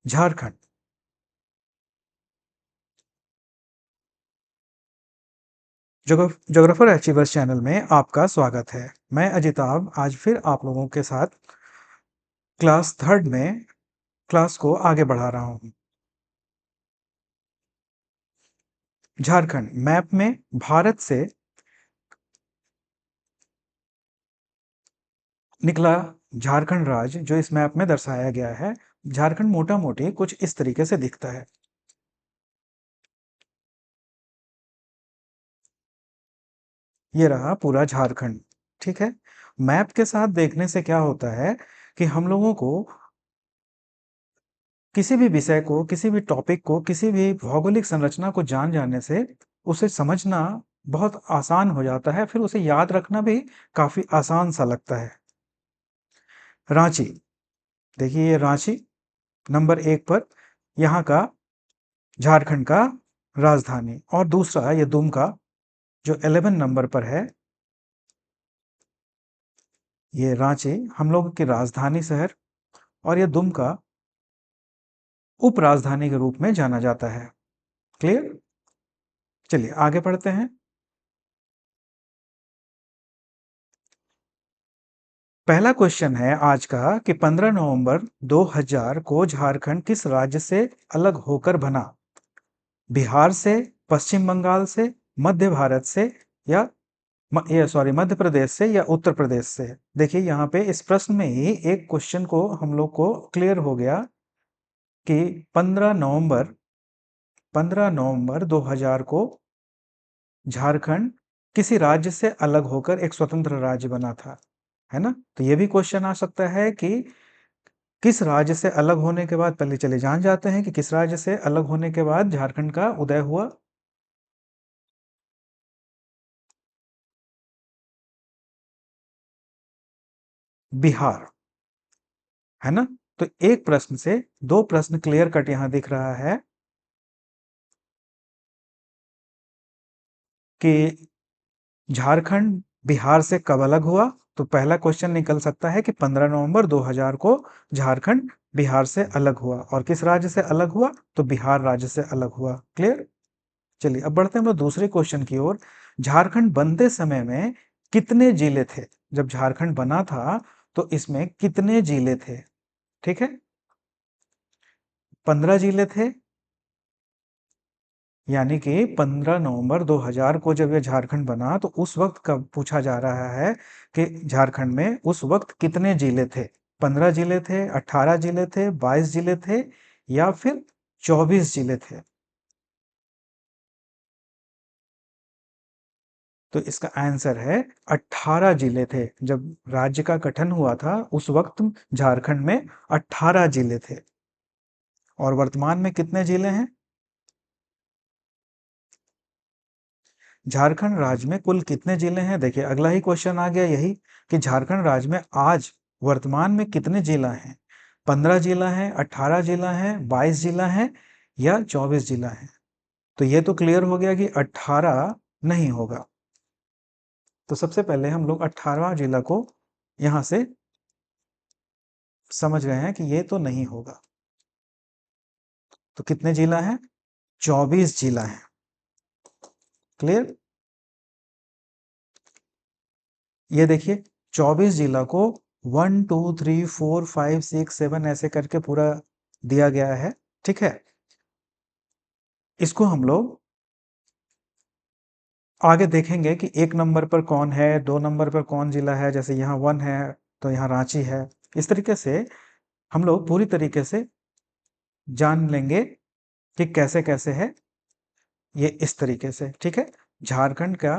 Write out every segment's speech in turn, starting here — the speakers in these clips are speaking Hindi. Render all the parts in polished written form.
झारखंड। जोग्राफर अचीवर्स चैनल में आपका स्वागत है। मैं अजिताभ आज फिर आप लोगों के साथ क्लास थर्ड में क्लास को आगे बढ़ा रहा हूँ। झारखंड मैप में भारत से निकला झारखंड राज्य जो इस मैप में दर्शाया गया है। झारखंड मोटा मोटी कुछ इस तरीके से दिखता है। ये रहा पूरा झारखंड। ठीक है, मैप के साथ देखने से क्या होता है कि हम लोगों को किसी भी विषय को, किसी भी टॉपिक को, किसी भी भौगोलिक संरचना को जान जाने से उसे समझना बहुत आसान हो जाता है, फिर उसे याद रखना भी काफ़ी आसान सा लगता है। रांची, देखिए ये रांची नंबर 1 पर, यहाँ का झारखंड का राजधानी। और दूसरा ये दुमका जो 11 नंबर पर है, ये रांची हम लोग की राजधानी शहर, और ये दुमका उप राजधानी के रूप में जाना जाता है। क्लियर? चलिए आगे बढ़ते हैं। पहला क्वेश्चन है आज का कि 15 नवंबर 2000 को झारखंड किस राज्य से अलग होकर बना? बिहार से, पश्चिम बंगाल से, मध्य भारत से, या मध्य प्रदेश से, या उत्तर प्रदेश से। देखिए यहाँ पे इस प्रश्न में ही एक क्वेश्चन को हम लोग को क्लियर हो गया कि 15 नवंबर 2000 को झारखंड किसी राज्य से अलग होकर एक स्वतंत्र राज्य बना था, है ना? तो ये भी क्वेश्चन आ सकता है कि किस राज्य से अलग होने के बाद, पहले चले जान जाते हैं कि किस राज्य से अलग होने के बाद झारखंड का उदय हुआ। बिहार, है ना? तो एक प्रश्न से दो प्रश्न क्लियर कट यहां दिख रहा है कि झारखंड बिहार से कब अलग हुआ। तो पहला क्वेश्चन निकल सकता है कि 15 नवंबर 2000 को झारखंड बिहार से अलग हुआ। और किस राज्य से अलग हुआ? तो बिहार राज्य से अलग हुआ। क्लियर? चलिए अब बढ़ते हैं हम लोग दूसरे क्वेश्चन की ओर। झारखंड बनते समय में कितने जिले थे? जब झारखंड बना था तो इसमें कितने जिले थे? ठीक है, 15 जिले थे, यानी कि 15 नवंबर 2000 को जब ये झारखंड बना तो उस वक्त का पूछा जा रहा है कि झारखंड में उस वक्त कितने जिले थे? 15 जिले थे, 18 जिले थे, 22 जिले थे, या फिर 24 जिले थे? तो इसका आंसर है 18 जिले थे। जब राज्य का गठन हुआ था उस वक्त झारखंड में 18 जिले थे। और वर्तमान में कितने जिले हैं? झारखंड राज्य में कुल कितने जिले हैं? देखिए अगला ही क्वेश्चन आ गया यही कि झारखंड राज्य में आज वर्तमान में कितने जिला हैं? 15 जिला है, 18 जिला है, 22 जिला है, या 24 जिला है? तो ये तो क्लियर हो गया कि 18 नहीं होगा। तो सबसे पहले हम लोग 18वां जिला को यहां से समझ रहे हैं कि ये तो नहीं होगा। तो कितने जिला हैं? 24 जिला हैं। क्लियर? ये देखिए 24 जिला को 1 2 3 4 5 6 7 ऐसे करके पूरा दिया गया है। ठीक है, इसको हम लोग आगे देखेंगे कि 1 नंबर पर कौन है, 2 नंबर पर कौन जिला है। जैसे यहाँ 1 है तो यहाँ रांची है। इस तरीके से हम लोग पूरी तरीके से जान लेंगे कि कैसे कैसे है ये, इस तरीके से। ठीक है, झारखंड का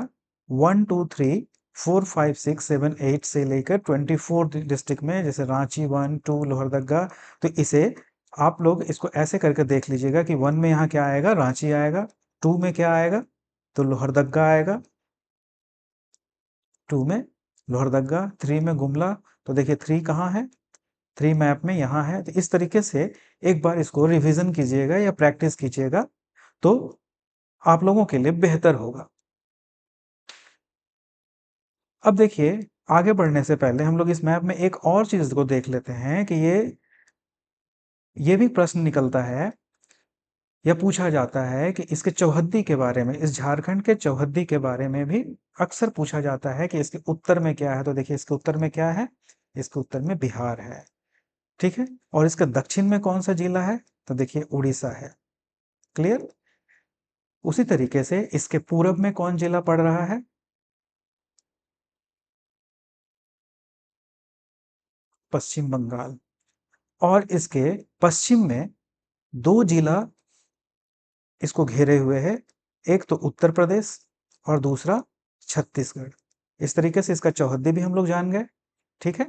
1 2 3 4 5 6 7 8 से लेकर 24 डिस्ट्रिक्ट में, जैसे रांची 1 2 लोहरदगा, तो इसे आप लोग इसको ऐसे करके देख लीजिएगा कि 1 में यहाँ क्या आएगा? रांची आएगा। 2 में क्या आएगा? तो लोहरदगा आएगा। 2 में लोहरदगा, 3 में गुमला। तो देखिए 3 कहाँ है? 3 मैप में यहाँ है। तो इस तरीके से एक बार इसको रिवीजन कीजिएगा या प्रैक्टिस कीजिएगा तो आप लोगों के लिए बेहतर होगा। अब देखिए आगे बढ़ने से पहले हम लोग इस मैप में एक और चीज को देख लेते हैं कि ये भी प्रश्न निकलता है या पूछा जाता है कि इसके चौहद्दी के बारे में, इस झारखंड के चौहद्दी के बारे में भी अक्सर पूछा जाता है कि इसके उत्तर में क्या है। तो देखिए इसके उत्तर में क्या है, इसके उत्तर में बिहार है, ठीक है। और इसके दक्षिण में कौन सा जिला है, तो देखिए उड़ीसा है। क्लियर। उसी तरीके से इसके पूरब में कौन जिला पड़ रहा है, पश्चिम बंगाल। और इसके पश्चिम में दो जिला इसको घेरे हुए है, एक तो उत्तर प्रदेश और दूसरा छत्तीसगढ़। इस तरीके से इसका चौहद्दी भी हम लोग जान गए, ठीक है।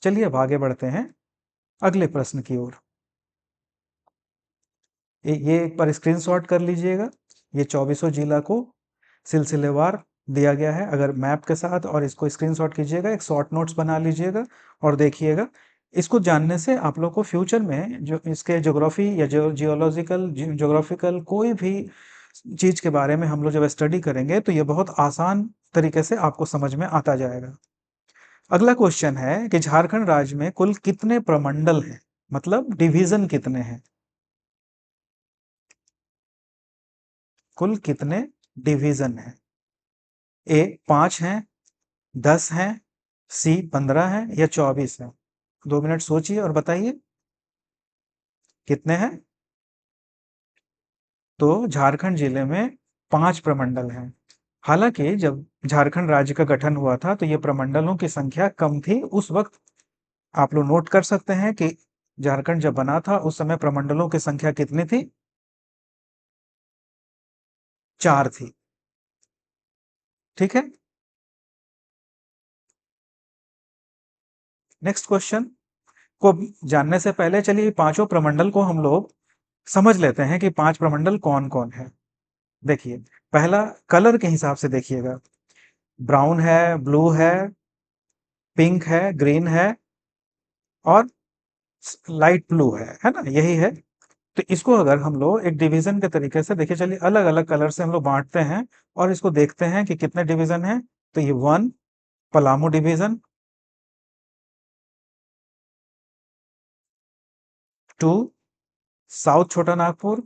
चलिए अब आगे बढ़ते हैं अगले प्रश्न की ओर। ये एक बार स्क्रीनशॉट कर लीजिएगा। ये चौबीसों जिला को सिलसिलेवार दिया गया है अगर मैप के साथ, और इसको स्क्रीनशॉट कीजिएगा, एक शॉर्ट नोट्स बना लीजिएगा और देखिएगा। इसको जानने से आप लोग को फ्यूचर में जो इसके ज्योग्राफी या जियोलॉजिकल ज्योग्राफिकल कोई भी चीज के बारे में हम लोग जब स्टडी करेंगे तो ये बहुत आसान तरीके से आपको समझ में आता जाएगा। अगला क्वेश्चन है कि झारखंड राज्य में कुल कितने प्रमंडल हैं, मतलब डिवीजन कितने हैं, कुल कितने डिवीजन हैं। ए 5 हैं, 10 हैं, सी 15 हैं, या 24 हैं। 2 मिनट सोचिए और बताइए कितने हैं। तो झारखंड जिले में 5 प्रमंडल हैं। हालांकि जब झारखंड राज्य का गठन हुआ था तो ये प्रमंडलों की संख्या कम थी उस वक्त। आप लोग नोट कर सकते हैं कि झारखंड जब बना था उस समय प्रमंडलों की संख्या कितनी थी, 4 थी, ठीक है। नेक्स्ट क्वेश्चन को जानने से पहले चलिए पांचों प्रमंडल को हम लोग समझ लेते हैं कि 5 प्रमंडल कौन कौन है। देखिए पहला कलर के हिसाब से देखिएगा, ब्राउन है, ब्लू है, पिंक है, ग्रीन है और लाइट ब्लू है ना, यही है। तो इसको अगर हम लोग एक डिवीजन के तरीके से देखिए, चलिए अलग अलग कलर से हम लोग बांटते हैं और इसको देखते हैं कि कितने डिवीजन है। तो ये 1 पलामू डिवीजन, 2 साउथ छोटा नागपुर,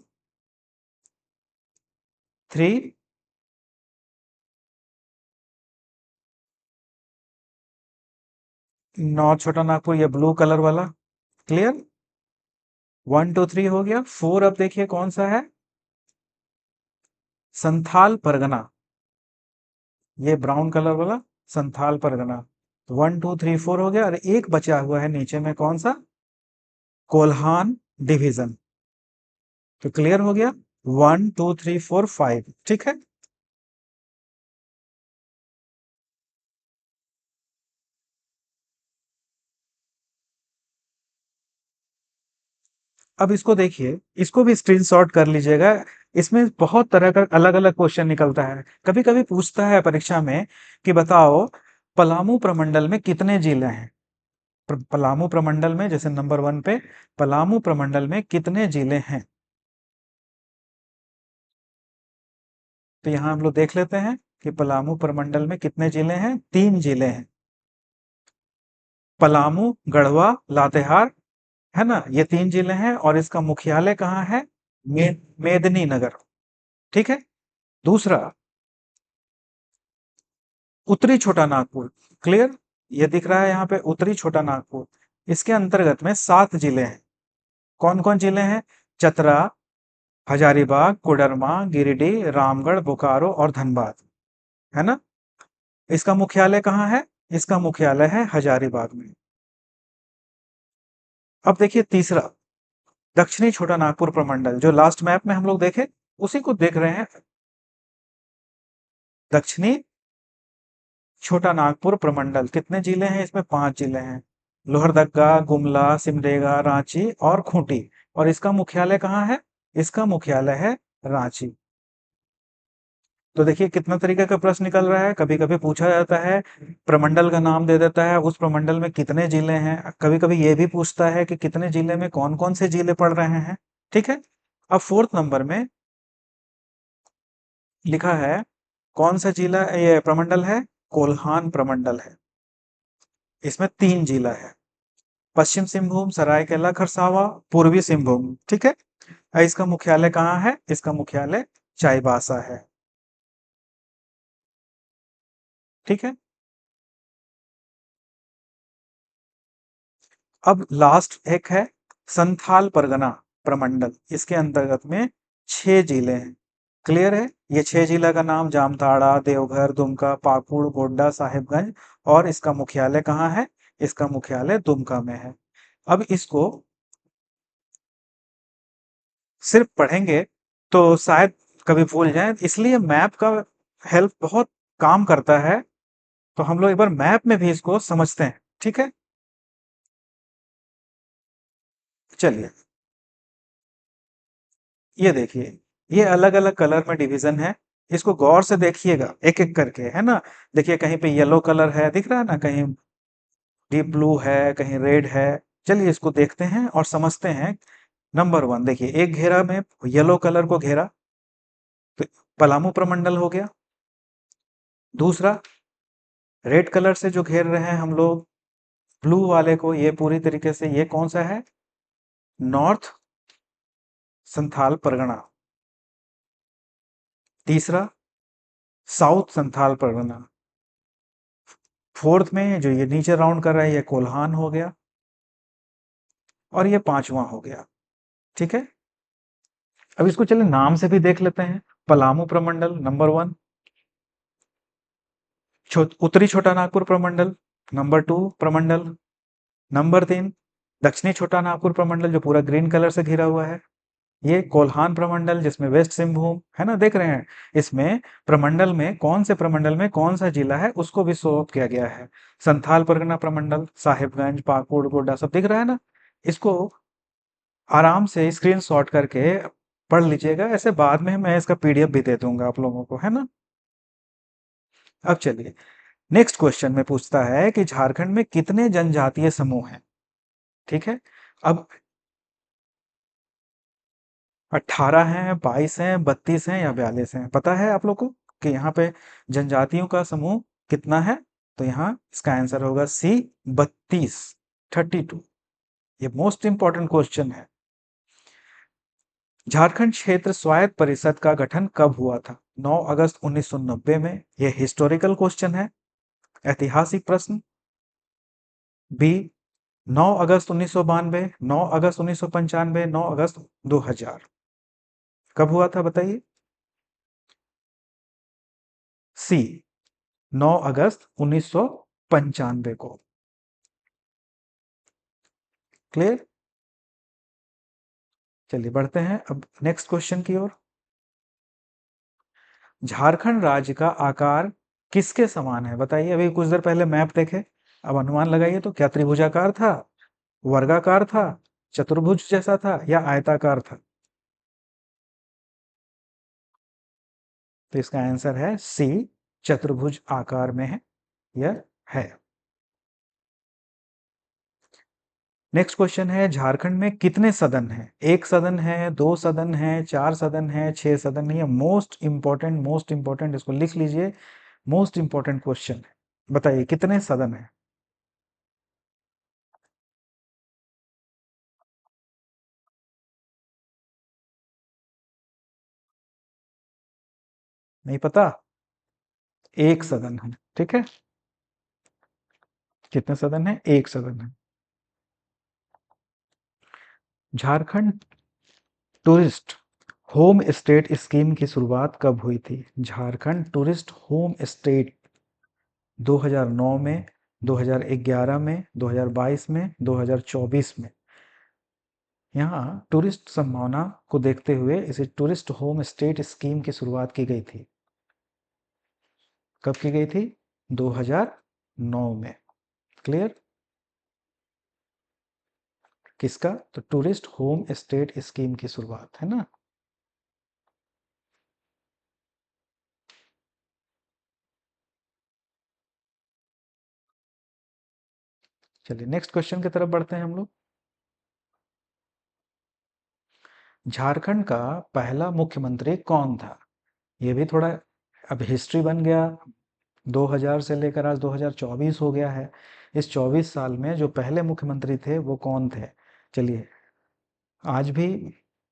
3 नॉर्थ छोटा नागपुर, ये ब्लू कलर वाला। क्लियर। 1 2 3 हो गया। 4 अब देखिए कौन सा है, संथाल परगना, ये ब्राउन कलर वाला संथाल परगना। 1 2 3 4 हो गया। और एक बचा हुआ है नीचे में, कौन सा, कोल्हान डिवीजन। तो क्लियर हो गया, 1 2 3 4 5, ठीक है। अब इसको देखिए, इसको भी स्क्रीनशॉट कर लीजिएगा। इसमें बहुत तरह का अलग अलग क्वेश्चन निकलता है। कभी कभी पूछता है परीक्षा में कि बताओ पलामू प्रमंडल में कितने जिले हैं। पलामू प्रमंडल में जैसे नंबर 1 पे, पलामू प्रमंडल में कितने जिले हैं। तो यहाँ हम लोग देख लेते हैं कि पलामू प्रमंडल में कितने जिले हैं। 3 जिले हैं, पलामू, गढ़वा, लातेहार, है ना, ये 3 जिले हैं। और इसका मुख्यालय कहाँ है, मेदिनी नगर, ठीक है। दूसरा उत्तरी छोटा नागपुर। क्लियर। ये दिख रहा है यहाँ पे उत्तरी छोटा नागपुर। इसके अंतर्गत में 7 जिले हैं। कौन कौन जिले हैं, चतरा, हजारीबाग, कोडरमा, गिरिडीह, रामगढ़, बोकारो और धनबाद, है ना। इसका मुख्यालय कहाँ है, इसका मुख्यालय है हजारीबाग में। अब देखिए तीसरा, दक्षिणी छोटा नागपुर प्रमंडल, जो लास्ट मैप में हम लोग देखे उसी को देख रहे हैं। दक्षिणी छोटा नागपुर प्रमंडल, कितने जिले हैं इसमें, 5 जिले हैं, लोहरदगा, गुमला, सिमडेगा, रांची और खूंटी। और इसका मुख्यालय कहाँ है, इसका मुख्यालय है रांची। तो देखिए कितना तरीके का प्रश्न निकल रहा है। कभी कभी पूछा जाता है, प्रमंडल का नाम दे देता है, उस प्रमंडल में कितने जिले हैं। कभी कभी ये भी पूछता है कि कितने जिले में कौन कौन से जिले पड़ रहे हैं, ठीक है। अब 4th नंबर में लिखा है, कौन सा जिला ये प्रमंडल है, कोल्हान प्रमंडल है। इसमें 3 जिला है, पश्चिम सिंहभूम, सरायकेला खरसावां, पूर्वी सिंहभूम। ठीक है। इसका मुख्यालय कहाँ है? इसका मुख्यालय चाईबासा है। ठीक है। अब लास्ट एक है संथाल परगना प्रमंडल। इसके अंतर्गत में 6 जिले हैं। क्लियर है? ये 6 जिला का नाम जामताड़ा, देवघर, दुमका, पाकुड़, गोड्डा, साहिबगंज, और इसका मुख्यालय कहाँ है? इसका मुख्यालय दुमका में है। अब इसको सिर्फ पढ़ेंगे तो शायद कभी भूल जाएं, इसलिए मैप का हेल्प बहुत काम करता है। तो हम लोग एक बार मैप में भी इसको समझते हैं। ठीक है। चलिए, ये देखिए, ये अलग अलग कलर में डिवीजन है। इसको गौर से देखिएगा एक एक करके, है ना। देखिए, कहीं पे येलो कलर है, दिख रहा है ना, कहीं डीप ब्लू है, कहीं रेड है। चलिए, इसको देखते हैं और समझते हैं। नंबर वन देखिए, एक घेरा में येलो कलर को घेरा, तो पलामू प्रमंडल हो गया। दूसरा, रेड कलर से जो घेर रहे हैं हम लोग ब्लू वाले को, ये पूरी तरीके से ये कौन सा है? नॉर्थ संथाल परगना। तीसरा, साउथ संथाल परगना। फोर्थ में जो ये नीचे राउंड कर रहा है, ये कोल्हान हो गया। और ये पांचवा हो गया। ठीक है। अब इसको चलिए नाम से भी देख लेते हैं। पलामू प्रमंडल नंबर वन, उत्तरी छोटा नागपुर प्रमंडल नंबर टू प्रमंडल। नंबर तीन, दक्षिणी छोटा नागपुर प्रमंडल, जो पूरा ग्रीन कलर से घिरा हुआ है। ये कोल्हान प्रमंडल, जिसमें वेस्ट सिंहभूम है ना, देख रहे हैं। इसमें प्रमंडल में कौन से प्रमंडल में कौन सा जिला है उसको भी शो ऑफ किया गया है। संथाल परगना प्रमंडल, साहिबगंज, पाकुड़, गोड्डा, सब दिख रहा है ना। इसको आराम से स्क्रीनशॉट करके पढ़ लीजिएगा। ऐसे बाद में मैं इसका पीडीएफ भी दे दूंगा आप लोगों को, है ना। अब चलिए, नेक्स्ट क्वेश्चन में पूछता है कि झारखंड में कितने जनजातीय समूह हैं। ठीक है। अब 18 हैं, 22 हैं, 32 हैं या 42 हैं? पता है आप लोग को कि यहाँ पे जनजातियों का समूह कितना है? तो यहाँ इसका आंसर होगा सी, 32, 32। ये मोस्ट इंपॉर्टेंट क्वेश्चन है। झारखंड क्षेत्र स्वायत्त परिषद का गठन कब हुआ था? 9 अगस्त 1990 में। यह हिस्टोरिकल क्वेश्चन है, ऐतिहासिक प्रश्न। बी, 9 अगस्त 1992, 9 अगस्त 1995, 9 अगस्त 2000। कब हुआ था बताइए? सी, 9 अगस्त 1995 को। क्लियर? चलिए बढ़ते हैं अब नेक्स्ट क्वेश्चन की ओर। झारखंड राज्य का आकार किसके समान है? बताइए। अभी कुछ देर पहले मैप देखे, अब अनुमान लगाइए तो क्या त्रिभुजाकार था, वर्गाकार था, चतुर्भुज जैसा था, या आयताकार था? तो इसका आंसर है सी, चतुर्भुज आकार में है, यह है। नेक्स्ट क्वेश्चन है, झारखंड में कितने सदन हैं? एक सदन है, दो सदन है, चार सदन है, छह सदन है? मोस्ट इंपॉर्टेंट, मोस्ट इंपॉर्टेंट, इसको लिख लीजिए। मोस्ट इंपॉर्टेंट क्वेश्चन है। बताइए कितने सदन है? नहीं पता? एक सदन है। ठीक है। कितने सदन है? एक सदन है। Jharkhand tourist home state scheme की शुरुआत कब हुई थी? झारखंड टूरिस्ट होम स्टेट 2009 में, 2011 में, 2022 में, 2024 में। यहाँ टूरिस्ट संभावना को देखते हुए इसे टूरिस्ट होम स्टेट स्कीम की शुरुआत की गई थी। कब की गई थी? 2009 में। क्लियर? किसका? तो टूरिस्ट होम स्टेट स्कीम की शुरुआत, है ना। चलिए नेक्स्ट क्वेश्चन की तरफ बढ़ते हैं हम लोग। झारखंड का पहला मुख्यमंत्री कौन था? ये भी थोड़ा अब हिस्ट्री बन गया। 2000 से लेकर आज 2024 हो गया है। इस 24 साल में जो पहले मुख्यमंत्री थे वो कौन थे? चलिए, आज भी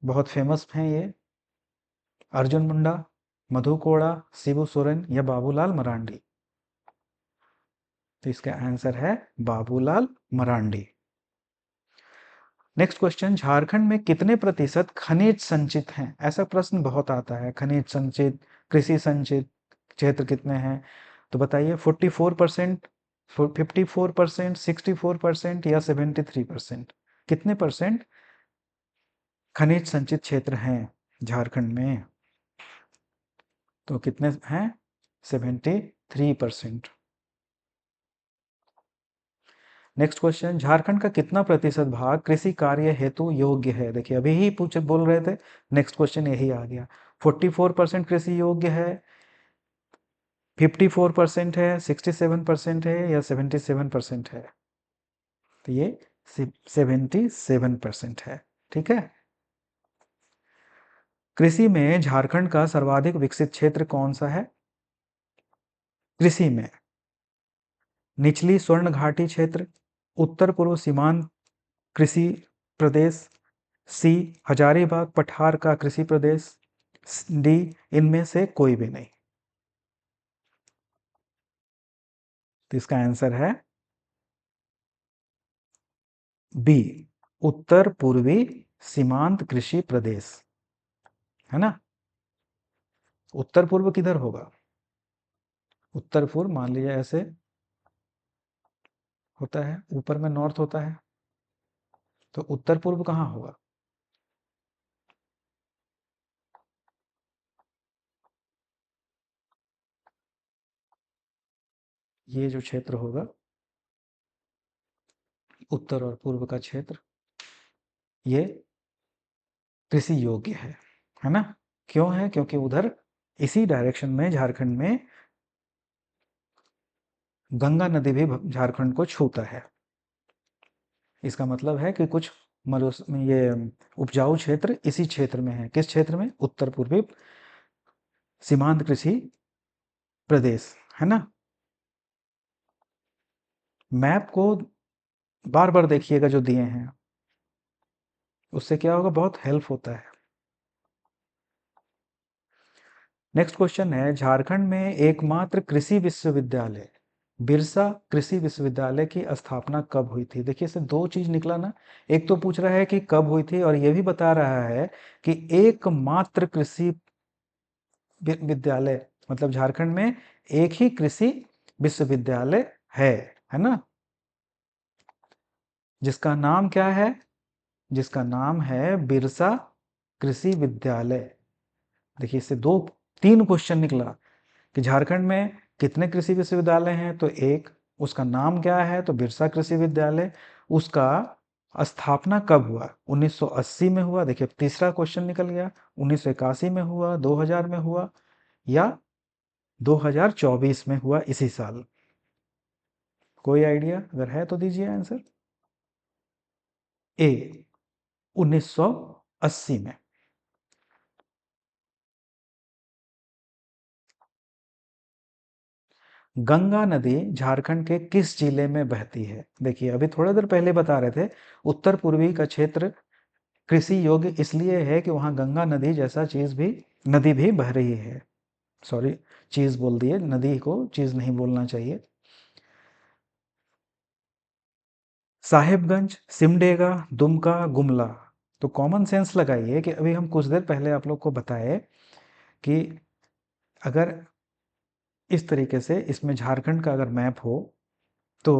बहुत फेमस हैं ये। अर्जुन मुंडा, मधु कोड़ा, शिबू सोरेन या बाबूलाल मरांडी? तो इसका आंसर है बाबूलाल मरांडी। नेक्स्ट क्वेश्चन, झारखंड में कितने प्रतिशत खनिज संचित हैं? ऐसा प्रश्न बहुत आता है, खनिज संचित, कृषि संचित क्षेत्र कितने हैं? तो बताइए, 44%, 54%, 64% या 73%? कितने परसेंट खनिज संचित क्षेत्र हैं झारखंड में? तो कितने हैं? 73%। नेक्स्ट क्वेश्चन, झारखंड का कितना प्रतिशत भाग कृषि कार्य हेतु योग्य है? देखिए, अभी ही पूछे बोल रहे थे, नेक्स्ट क्वेश्चन यही आ गया। 44% कृषि योग्य है, 54% है, 67% है या 77% है? तो ये 77% है। ठीक है। कृषि में झारखंड का सर्वाधिक विकसित क्षेत्र कौन सा है? कृषि में निचली स्वर्ण घाटी क्षेत्र, उत्तर पूर्व सीमांत कृषि प्रदेश, सी हजारीबाग पठार का कृषि प्रदेश, डी इनमें से कोई भी नहीं। तो इसका आंसर है बी, उत्तर पूर्वी सीमांत कृषि प्रदेश, है ना। उत्तर पूर्व किधर होगा? उत्तर पूर्व मान लीजिए ऐसे होता है, ऊपर में नॉर्थ होता है, तो उत्तर पूर्व कहाँ होगा? ये जो क्षेत्र होगा, उत्तर और पूर्व का क्षेत्र, ये कृषि योग्य है ना। क्यों है? क्योंकि उधर इसी डायरेक्शन में झारखंड में गंगा नदी भी झारखंड को छूता है। इसका मतलब है कि कुछ ये उपजाऊ क्षेत्र इसी क्षेत्र में है। किस क्षेत्र में? उत्तर पूर्वी सीमांत कृषि प्रदेश, है ना। मैप को बार बार देखिएगा जो दिए हैं, उससे क्या होगा, बहुत हेल्प होता है। नेक्स्ट क्वेश्चन है, झारखंड में एकमात्र कृषि विश्वविद्यालय बिरसा कृषि विश्वविद्यालय की स्थापना कब हुई थी? देखिए, इससे दो चीज निकला ना। एक तो पूछ रहा है कि कब हुई थी, और यह भी बता रहा है कि एकमात्र कृषि विद्यालय, मतलब झारखंड में एक ही कृषि विश्वविद्यालय है ना, जिसका नाम क्या है? जिसका नाम है बिरसा कृषि विद्यालय। देखिए, इससे दो तीन क्वेश्चन निकला कि झारखंड में कितने कृषि विश्वविद्यालय हैं, तो एक, उसका नाम क्या है, तो बिरसा कृषि विद्यालय, उसका स्थापना कब हुआ? 1980 में हुआ। देखिए, तीसरा क्वेश्चन निकल गया, 1981 में हुआ, 2000 में हुआ या 2024 में हुआ, इसी साल। कोई आइडिया अगर है तो दीजिए आंसर। ए, 1980 में। गंगा नदी झारखंड के किस जिले में बहती है? देखिए, अभी थोड़ा देर पहले बता रहे थे, उत्तर पूर्वी का क्षेत्र कृषि योग्य इसलिए है कि वहां गंगा नदी जैसा चीज भी, नदी भी बह रही है। सॉरी, चीज बोल दिए, नदी को चीज नहीं बोलना चाहिए। साहिबगंज, सिमडेगा, दुमका, गुमला? तो कॉमन सेंस लगाइए कि अभी हम कुछ देर पहले आप लोग को बताए कि अगर इस तरीके से इसमें झारखंड का अगर मैप हो तो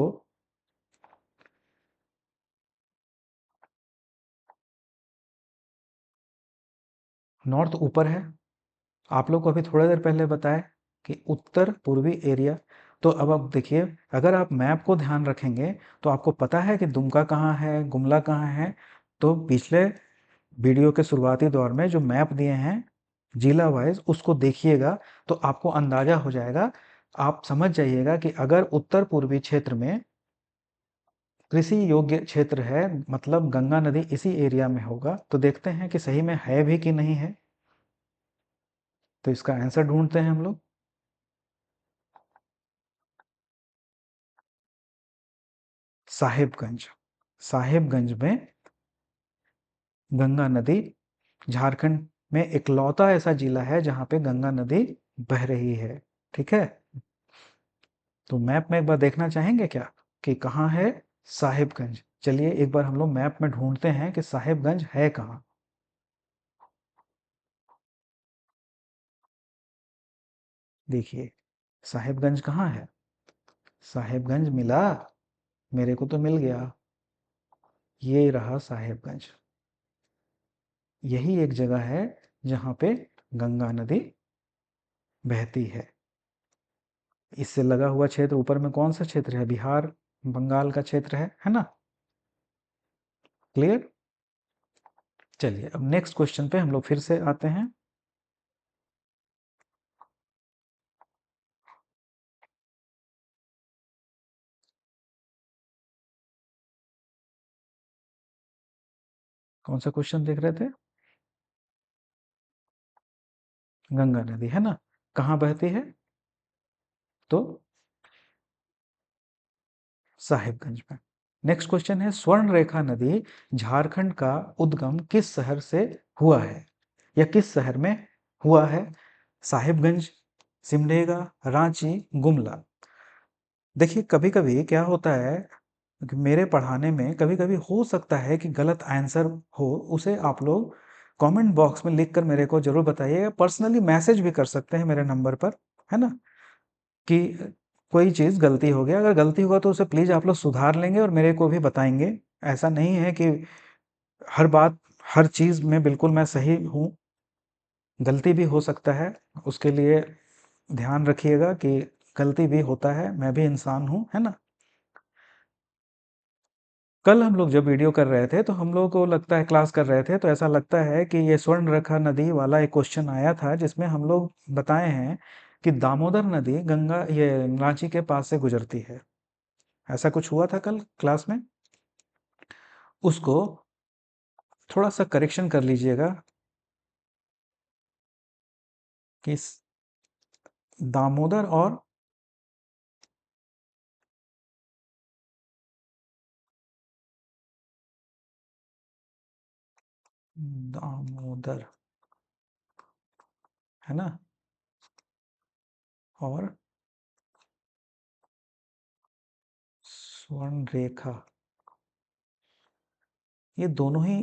नॉर्थ ऊपर है। आप लोग को अभी थोड़ा देर पहले बताया कि उत्तर पूर्वी एरिया। तो अब आप देखिए, अगर आप मैप को ध्यान रखेंगे तो आपको पता है कि दुमका कहाँ है, गुमला कहाँ है। तो पिछले वीडियो के शुरुआती दौर में जो मैप दिए हैं जिला वाइज, उसको देखिएगा तो आपको अंदाजा हो जाएगा। आप समझ जाइएगा कि अगर उत्तर पूर्वी क्षेत्र में कृषि योग्य क्षेत्र है, मतलब गंगा नदी इसी एरिया में होगा, तो देखते हैं कि सही में है भी कि नहीं है। तो इसका आंसर ढूंढते हैं हम लोग। साहिबगंज। साहिबगंज में गंगा नदी, झारखंड में इकलौता ऐसा जिला है जहाँ पे गंगा नदी बह रही है। ठीक है, तो मैप में एक बार देखना चाहेंगे क्या कि कहाँ है साहिबगंज? चलिए एक बार हम लोग मैप में ढूंढते हैं कि साहिबगंज है कहाँ। देखिए साहिबगंज कहाँ है? साहिबगंज मिला, मेरे को तो मिल गया। ये रहा साहिबगंज। यही एक जगह है जहाँ पे गंगा नदी बहती है। इससे लगा हुआ क्षेत्र ऊपर में कौन सा क्षेत्र है? बिहार बंगाल का क्षेत्र है ना? क्लियर? चलिए अब नेक्स्ट क्वेश्चन पे हम लोग फिर से आते हैं। कौन सा क्वेश्चन देख रहे थे? गंगा नदी है ना, कहाँ बहती है? तो साहिबगंज में। नेक्स्ट क्वेश्चन है, स्वर्ण रेखा नदी झारखंड का उद्गम किस शहर से हुआ है या किस शहर में हुआ है? साहिबगंज, सिमडेगा, रांची, गुमला। देखिए कभी कभी क्या होता है कि मेरे पढ़ाने में कभी कभी हो सकता है कि गलत आंसर हो, उसे आप लोग कमेंट बॉक्स में लिख कर मेरे को जरूर बताइएगा। पर्सनली मैसेज भी कर सकते हैं मेरे नंबर पर, है ना, कि कोई चीज़ गलती हो गया। अगर गलती हुआ तो उसे प्लीज़ आप लोग सुधार लेंगे और मेरे को भी बताएंगे। ऐसा नहीं है कि हर बात हर चीज़ में बिल्कुल मैं सही हूँ, गलती भी हो सकता है। उसके लिए ध्यान रखिएगा कि गलती भी होता है, मैं भी इंसान हूँ, है ना। कल हम लोग जब वीडियो कर रहे थे तो हम लोगों को लगता है, क्लास कर रहे थे तो ऐसा लगता है कि ये स्वर्ण रेखा नदी वाला एक क्वेश्चन आया था जिसमें हम लोग बताए हैं कि दामोदर नदी गंगा ये रांची के पास से गुजरती है। ऐसा कुछ हुआ था कल क्लास में। उसको थोड़ा सा करेक्शन कर लीजिएगा कि दामोदर और दामोदर, है ना, और स्वर्ण रेखा, ये दोनों ही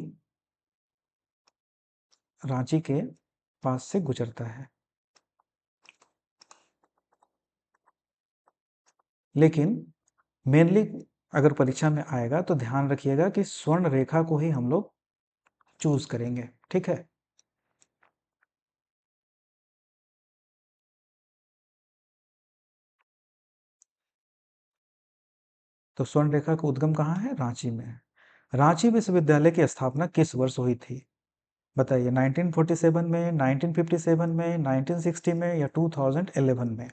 रांची के पास से गुजरता है। लेकिन मेनली अगर परीक्षा में आएगा तो ध्यान रखिएगा कि स्वर्ण रेखा को ही हम लोग चूज करेंगे। ठीक है, तो स्वर्ण रेखा का उद्गम कहाँ है? रांची में है। रांची विश्वविद्यालय की स्थापना किस वर्ष हुई थी? बताइए, 1947 में, 1957 में, 1960 में या 2011 में?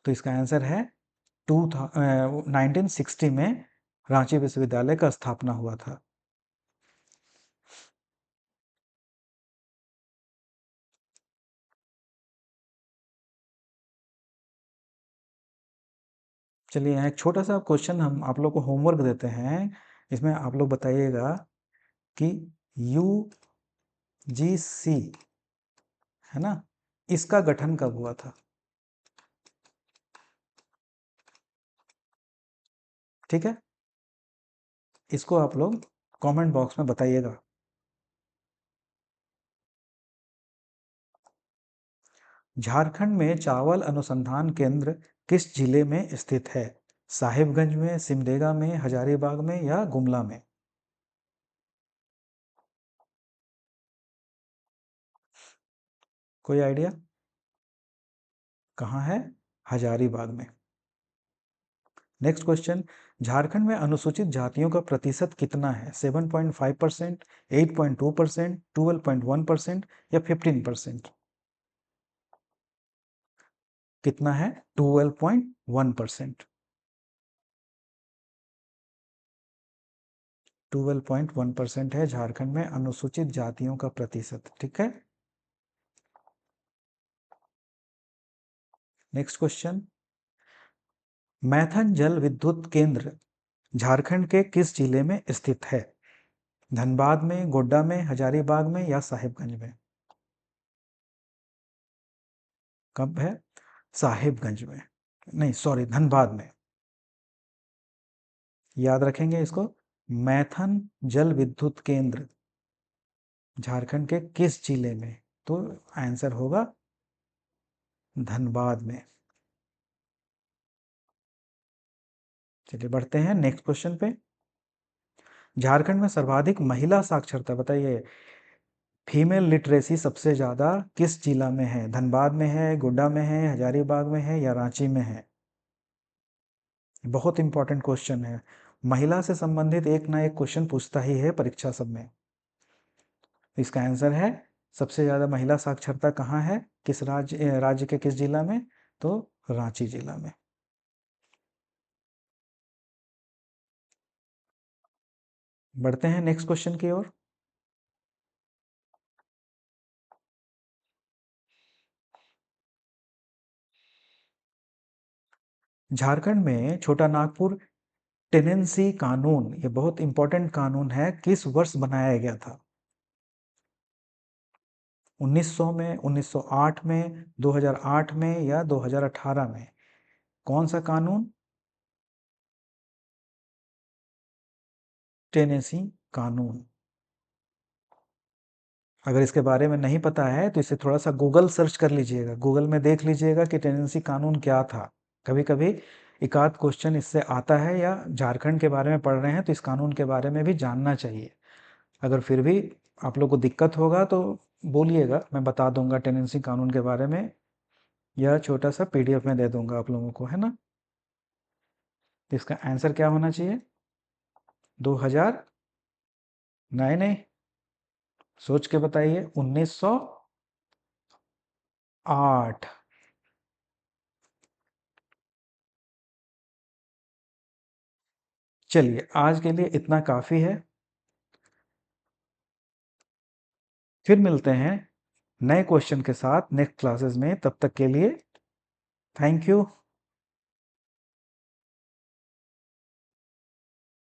तो इसका आंसर है 1960 में रांची विश्वविद्यालय का स्थापना हुआ था। चलिए यहाँ एक छोटा सा क्वेश्चन हम आप लोग को होमवर्क देते हैं। इसमें आप लोग बताइएगा कि यू जी सी, है ना, इसका गठन कब हुआ था? ठीक है, इसको आप लोग कमेंट बॉक्स में बताइएगा। झारखंड में चावल अनुसंधान केंद्र किस जिले में स्थित है? साहिबगंज में, सिमडेगा में, हजारीबाग में या गुमला में? कोई आइडिया? कहाँ है? हजारीबाग में। नेक्स्ट क्वेश्चन, झारखंड में अनुसूचित जातियों का प्रतिशत कितना है? 7.5%, 8.2%, 12.1% या 15%? कितना है? 12.1%। 12.1% है झारखंड में अनुसूचित जातियों का प्रतिशत। ठीक है, नेक्स्ट क्वेश्चन, मैथन जल विद्युत केंद्र झारखंड के किस जिले में स्थित है? धनबाद में, गोड्डा में, हजारीबाग में या साहिबगंज में? कब है? साहिबगंज में, नहीं सॉरी, धनबाद में। याद रखेंगे इसको। मैथन जल विद्युत केंद्र झारखंड के किस जिले में? तो आंसर होगा धनबाद में। चलिए बढ़ते हैं नेक्स्ट क्वेश्चन पे। झारखंड में सर्वाधिक महिला साक्षरता बताइए, फीमेल लिटरेसी सबसे ज़्यादा किस जिला में है? धनबाद में है, गोड्डा में है, हजारीबाग में है या रांची में है? बहुत इंपॉर्टेंट क्वेश्चन है। महिला से संबंधित एक ना एक क्वेश्चन पूछता ही है परीक्षा सब में। इसका आंसर है, सबसे ज़्यादा महिला साक्षरता कहाँ है, किस राज्य के किस जिला में? तो रांची जिला में। बढ़ते हैं नेक्स्ट क्वेश्चन की ओर। झारखंड में छोटा नागपुर टेनेंसी कानून, ये बहुत इंपॉर्टेंट कानून है, किस वर्ष बनाया गया था? 1900 में, 1908 में, 2008 में या 2018 में? कौन सा कानून? टेनेसी कानून। अगर इसके बारे में नहीं पता है तो इसे थोड़ा सा गूगल सर्च कर लीजिएगा, गूगल में देख लीजिएगा कि टेनेंसी कानून क्या था। कभी कभी एक आध क्वेश्चन इससे आता है, या झारखंड के बारे में पढ़ रहे हैं तो इस कानून के बारे में भी जानना चाहिए। अगर फिर भी आप लोग को दिक्कत होगा तो बोलिएगा, मैं बता दूंगा टेनेंसी कानून के बारे में, या छोटा सा पीडीएफ में दे दूंगा आप लोगों को, है ना। तो इसका आंसर क्या होना चाहिए? 2000, नहीं नहीं, सोच के बताइए, 1908। चलिए आज के लिए इतना काफ़ी है, फिर मिलते हैं नए क्वेश्चन के साथ नेक्स्ट क्लासेस में। तब तक के लिए थैंक यू।